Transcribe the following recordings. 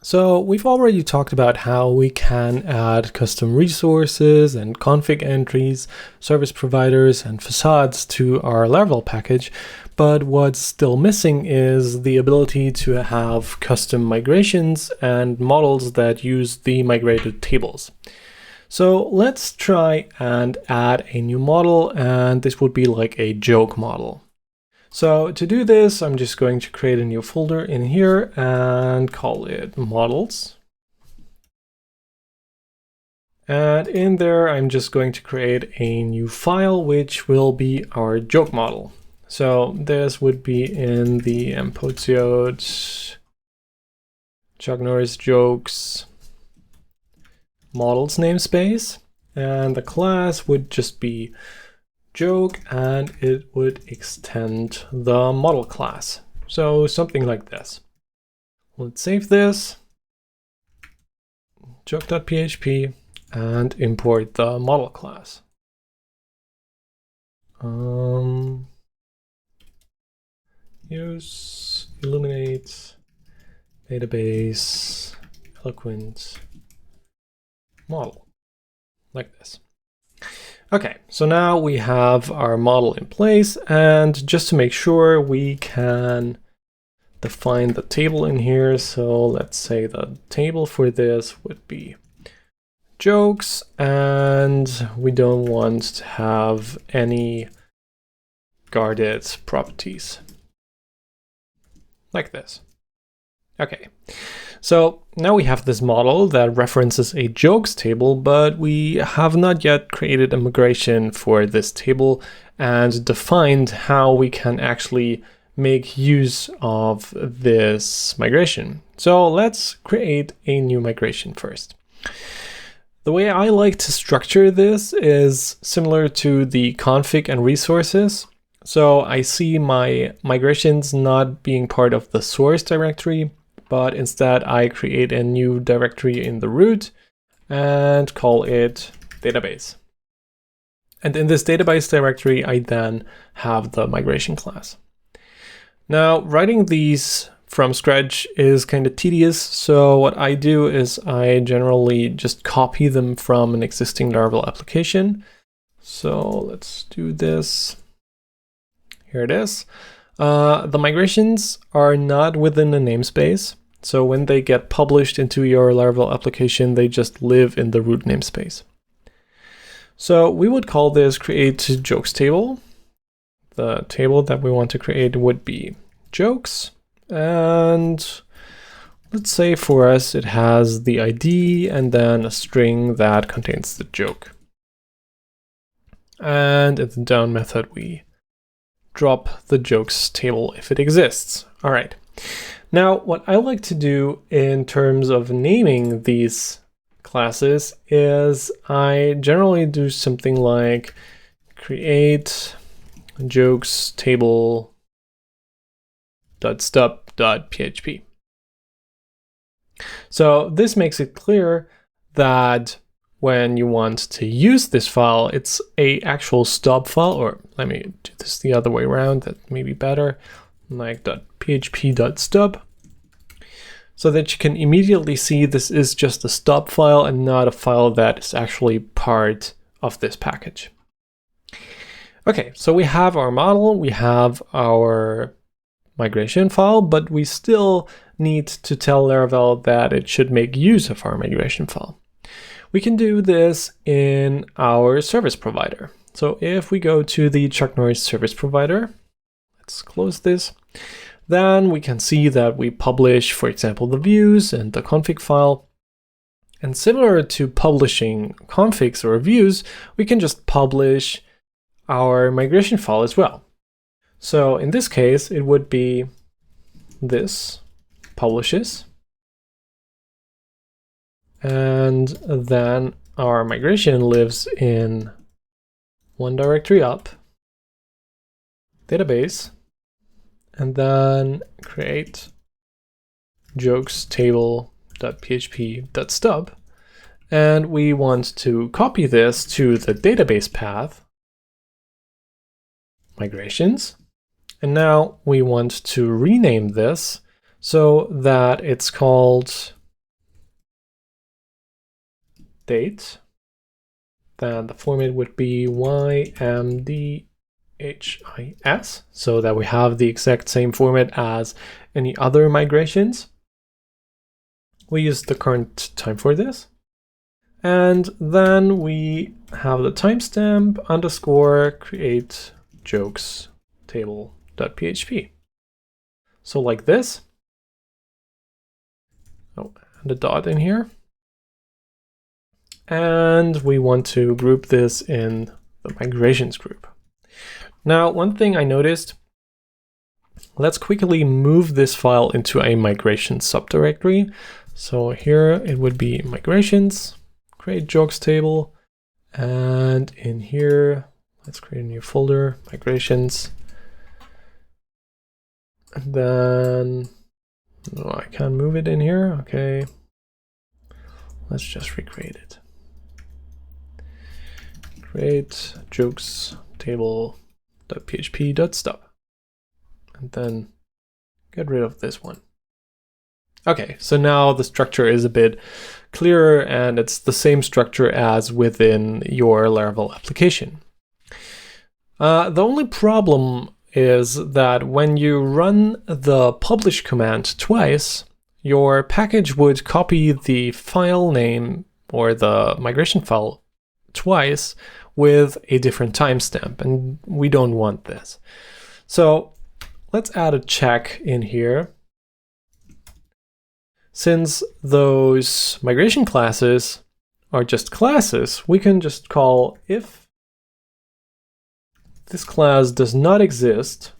So we've already talked about how we can add custom resources and config entries, service providers, and facades to our Laravel package, but what's still missing is the ability to have custom migrations and models that use the migrated tables. So let's try and add a new model, and this would be like a joke model. So to do this, I'm just going to create a new folder in here and call it models. And in there, I'm just going to create a new file, which will be our joke model. So this would be in the mpoziot Chuck Norris jokes models namespace. And the class would just be joke, and it would extend the model class. So something like this. Let's save this, joke.php, and import the model class. Use Illuminate database eloquent model, like this. Okay, so now we have our model in place, and just to make sure, we can define the table in here. So let's say the table for this would be jokes, and we don't want to have any guarded properties, like this. Okay, so now we have this model that references a jokes table, but we have not yet created a migration for this table and defined how we can actually make use of this migration. So let's create a new migration first. The way I like to structure this is similar to the config and resources. So I see my migrations not being part of the source directory, but instead I create a new directory in the root and call it database. And in this database directory, I then have the migration class. Now, writing these from scratch is kind of tedious, so what I do is I generally just copy them from an existing Laravel application. So let's do this. Here it is. The migrations are not within the namespace, so when they get published into your Laravel application, they just live in the root namespace. So we would call this create jokes table. The table that we want to create would be jokes, and let's say for us it has the ID and then a string that contains the joke. And in the down method, we drop the jokes table if it exists. All right. Now, what I like to do in terms of naming these classes is I generally do something like create jokes table.stub.php. So this makes it clear that when you want to use this file, it's a actual stub file, or let me do this the other way around, that may be better, like .php.stub, so that you can immediately see this is just a stub file and not a file that is actually part of this package. Okay, so we have our model, we have our migration file, but we still need to tell Laravel that it should make use of our migration file. We can do this in our service provider. So if we go to the Chuck Norris service provider, let's close this, then we can see that we publish, for example, the views and the config file. And similar to publishing configs or views, we can just publish our migration file as well. So in this case, it would be this publishes, and then our migration lives in one directory up, database, and then create jokes table.php.stub. And we want to copy this to the database path, migrations. And now we want to rename this so that it's called date, then the format would be YMDHIS, so that we have the exact same format as any other migrations. We use the current time for this. And then we have the timestamp underscore create jokes table.php. So like this. Oh, and a dot in here. And we want to group this in the migrations group. Now, one thing I noticed, let's quickly move this file into a migration subdirectory. So here it would be migrations, create jokes table, and in here, let's create a new folder, migrations. And then, no, I can't move it in here. Okay, let's just recreate it. Create jokes table.php.stub, and then get rid of this one. Okay, so now the structure is a bit clearer and it's the same structure as within your Laravel application. The only problem is that when you run the publish command twice, your package would copy the file name or the migration file twice with a different timestamp, and we don't want this. So let's add a check in here. Since those migration classes are just classes, we can just call if this class does not exist,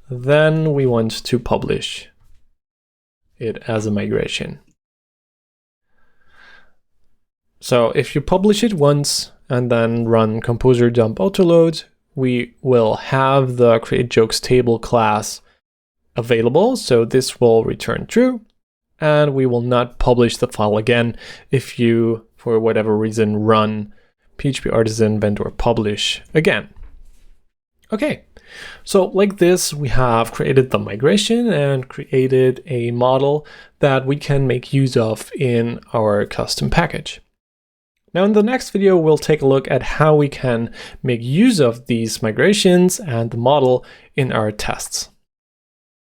then we want to publish it as a migration. So if you publish it once and then run composer dump autoload, we will have the create jokes table class available, so this will return true, and we will not publish the file again if you, for whatever reason, run PHP Artisan vendor publish again. Okay, so like this, we have created the migration and created a model that we can make use of in our custom package. Now in the next video, we'll take a look at how we can make use of these migrations and the model in our tests.